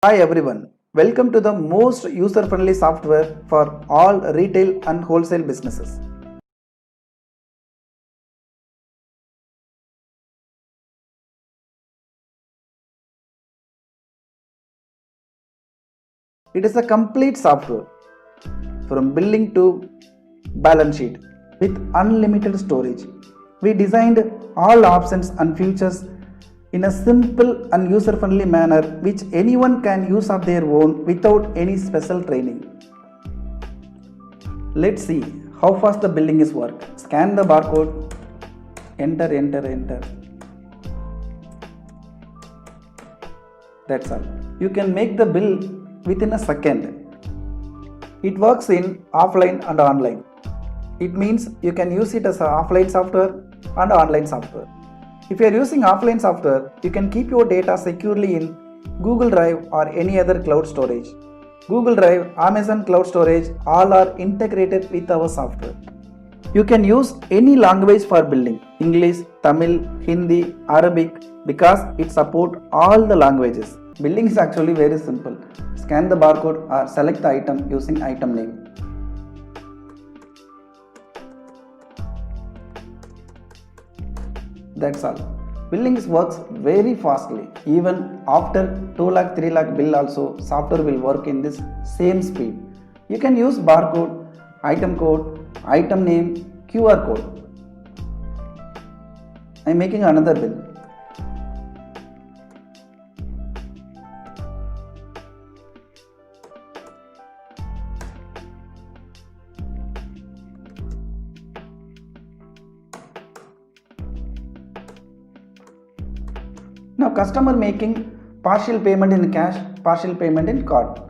Hi everyone, welcome to the most user friendly software for all retail and wholesale businesses. It is a complete software from billing to balance sheet with unlimited storage. We designed all options and features in a simple and user friendly manner which anyone can use of their own without any special training. Let's see how fast the billing is work. Scan the barcode, enter. That's all. You can make the bill within a second. It works in offline and online. It means you can use it as an offline software and online software. If you are using offline software, you can keep your data securely in Google Drive or any other cloud storage. Google Drive, Amazon Cloud Storage, all are integrated with our software. You can use any language for billing, English, Tamil, Hindi, Arabic, because it supports all the languages. Billing is actually very simple. Scan the barcode or select the item using item name. That's all. Billing works very fastly. Even after 2 lakh, 3 lakh bill also, software will work in this same speed. You can use barcode, code, item name, QR code. I am making another bill. Now customer making partial payment in cash, partial payment in card.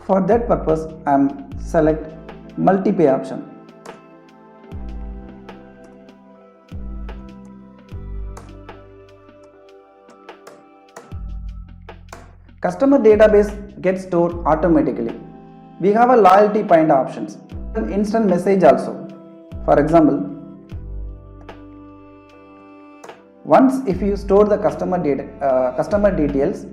For that purpose, I am select multi-pay option. Customer database gets stored automatically. We have a loyalty point options, instant message also. For example, once if you store the customer details,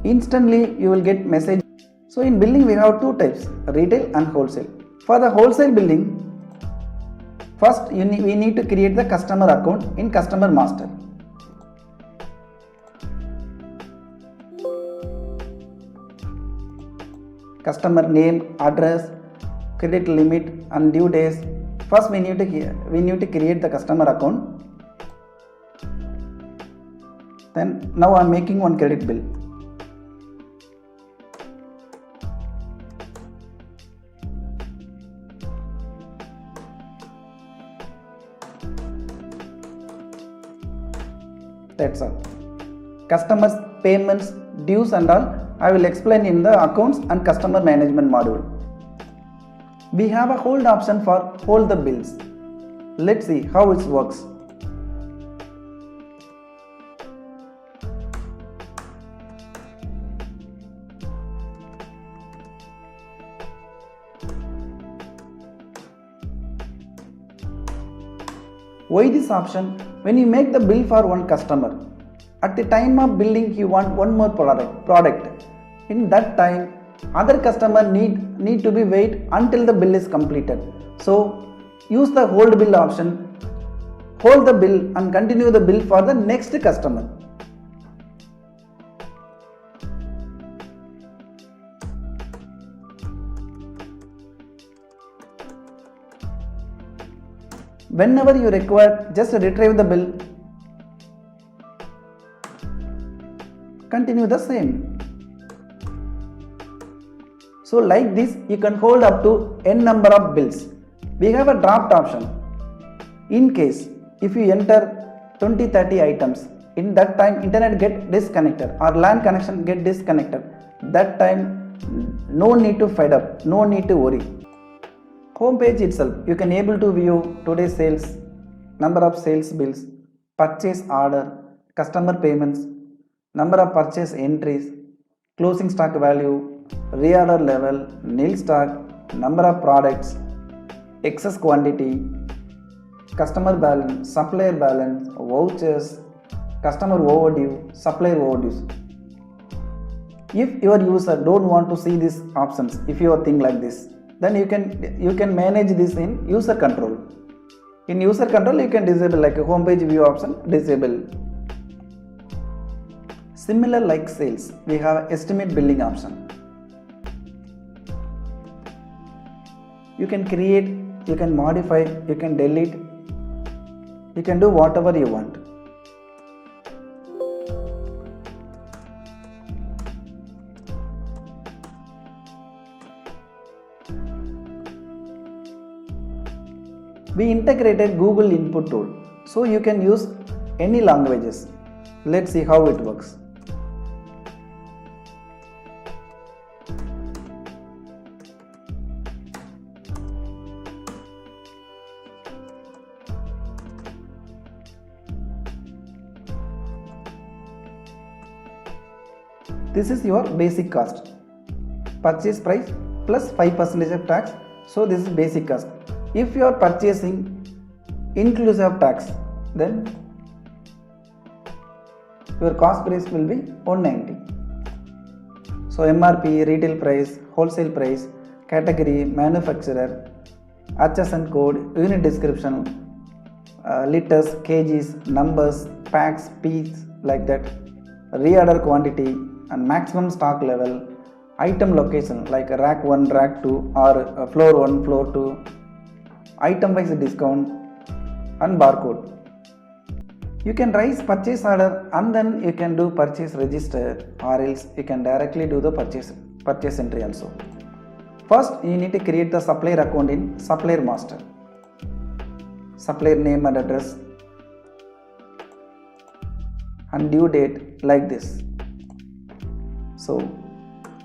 instantly you will get message. So in billing we have two types, retail and wholesale. For the wholesale billing, first we need to create the customer account in customer master. Customer name, address, credit limit and due days. First we need to create the customer account. Then now I am making one credit bill. That's all. Customers, payments, dues and all I will explain in the accounts and customer management module. We have a hold option for hold the bills. Let's see how it works. Why this option? When you make the bill for one customer, at the time of billing he want one more product. In that time, other customer need to be wait until the bill is completed. So use the hold bill option, hold the bill and continue the bill for the next customer. Whenever you require, just retrieve the bill. Continue the same. So like this, you can hold up to n number of bills. We have a draft option. In case if you enter 20-30 items, in that time internet get disconnected or LAN connection get disconnected. That time no need to fed up, no need to worry. Home page itself, you can able to view today's sales, number of sales bills, purchase order, customer payments, number of purchase entries, closing stock value, reorder level, nil stock, number of products, excess quantity, customer balance, supplier balance, vouchers, customer overdue, supplier overdue. If your user don't want to see these options, if you think like this, then you can manage this in user control. In user control, you can disable like a homepage view option, disable. Similar like sales, we have estimate billing option. You can create, you can modify, you can delete, you can do whatever you want. We integrated Google input tool, so you can use any languages. Let's see how it works. This is your basic cost, purchase price plus 5% of tax. So this is basic cost. If you are purchasing inclusive of tax, then your cost price will be 190. So MRP, retail price, wholesale price, category, manufacturer, HSN code, unit description, liters, kgs, numbers, packs, piece, like that, reorder quantity and maximum stock level, item location like rack 1, rack 2 or floor 1, floor 2, item wise discount and barcode. You can raise purchase order and then you can do purchase register, or else you can directly do the purchase entry also. First you need to create the supplier account in supplier master. Supplier name and address and due date like this. So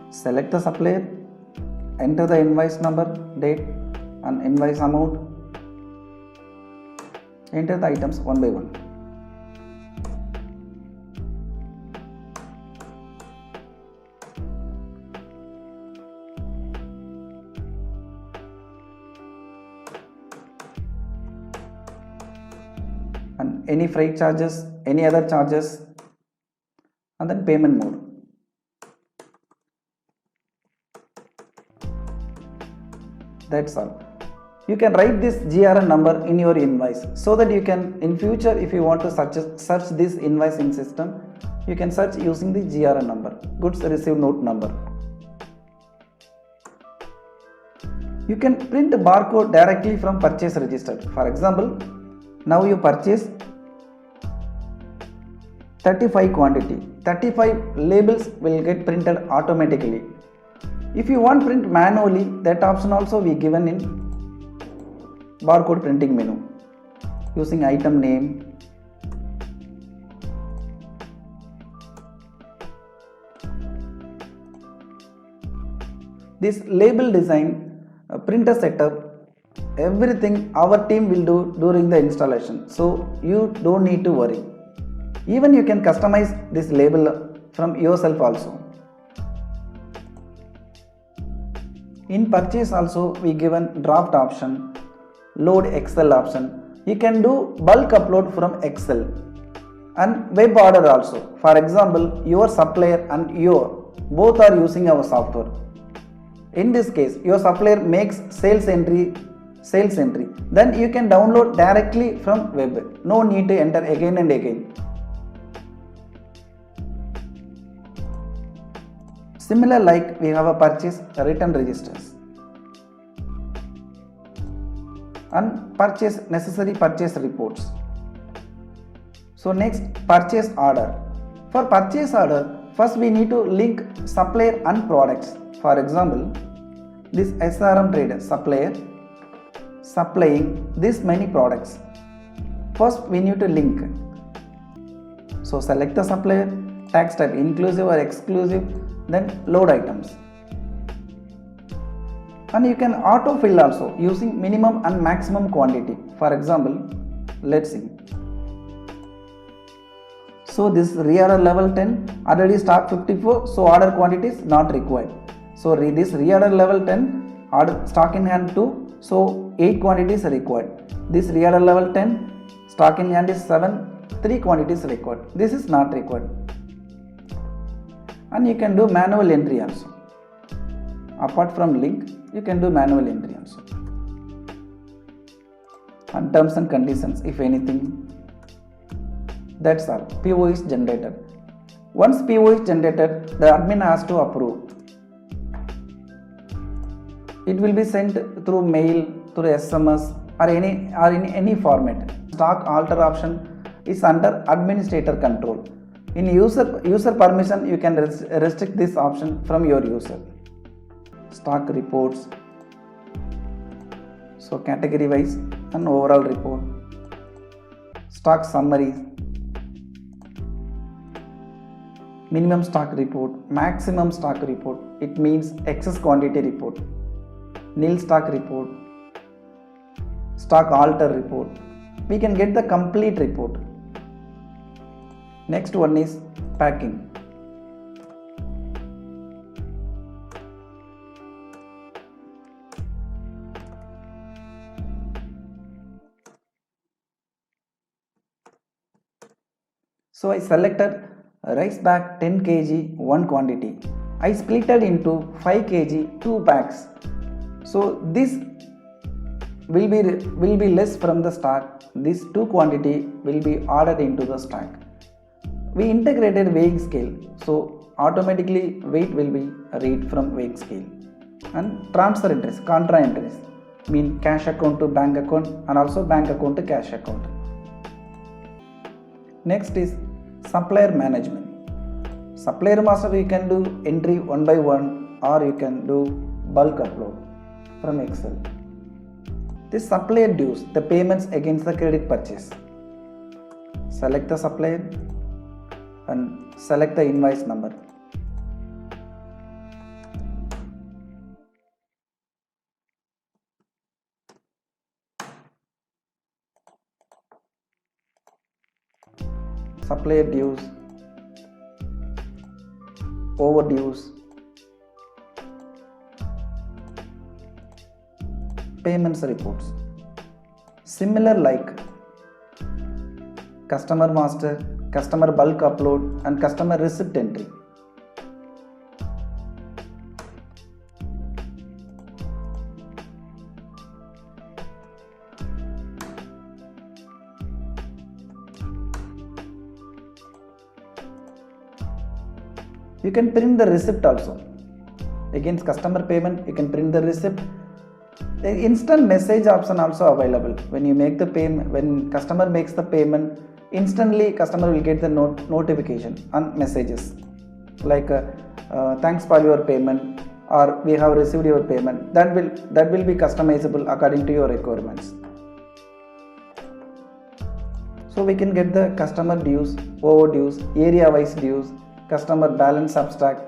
select the supplier, enter the invoice number, date and invoice amount, enter the items one by one. And any freight charges, any other charges, and then payment mode. That's all. You can write this GRN number in your invoice so that you can in future, if you want to search this invoice in system, you can search using the GRN number, goods received note number. You can print a barcode directly from purchase register. For example, now you purchase 35 quantity, 35 labels will get printed automatically. If you want print manually, that option also we given in barcode printing menu using item name, this label design, printer setup, everything our team will do during the installation, so you don't need to worry. Even you can customize this label from yourself also. In purchase also we given draft option, load Excel option. You can do bulk upload from Excel and web order also. For example, your supplier and you both are using our software. In this case, your supplier makes sales entry, then you can download directly from web. No need to enter again and again. Similar like we have a purchase return registers and necessary purchase reports. So next, purchase order. For purchase order, first we need to link supplier and products. For example, this SRM trader supplier supplying this many products. First we need to link. So select the supplier, tax type inclusive or exclusive, then load items. And you can auto fill also using minimum and maximum quantity. For example, let's see. So this reorder level 10, already stock 54, so order quantity is not required. So this reorder level 10, order stock in hand 2, so 8 quantities are required. This reorder level 10, stock in hand is 7, 3 quantities required. This is not required. And you can do manual entry also. Apart from link, you can do manual entry also. And terms and conditions, if anything. That's all. PO is generated. Once PO is generated, the admin has to approve. It will be sent through mail, through SMS, or in any format. Stock alter option is under administrator control. In user permission, you can restrict this option from your user. Stock reports. So category wise and overall report. Stock summary. Minimum stock report, maximum stock report. It means excess quantity report. Nil stock report. Stock alter report. We can get the complete report. Next one is packing. So I selected rice bag 10 kg 1 quantity. I split it into 5 kg 2 bags. So this will be less from the stock. This 2 quantity will be ordered into the stock. We integrated weighing scale, so automatically weight will be read from weighing scale. And transfer entries, contra entries, mean cash account to bank account and also bank account to cash account. Next is supplier management. Supplier master, you can do entry one by one or you can do bulk upload from Excel. This supplier dues, the payments against the credit purchase. Select the supplier and select the invoice number. Supplier dues, overdues, payments reports. Similar like customer master, customer bulk upload and customer receipt entry. You can print the receipt also. Against customer payment, you can print the receipt. The instant message option also available. When you make the payment, when customer makes the payment, instantly customer will get the notification and messages like thanks for your payment or we have received your payment. That will be customizable according to your requirements. So we can get the customer dues, overdues, area wise dues, customer balance abstract.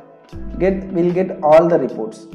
We'll get all the reports.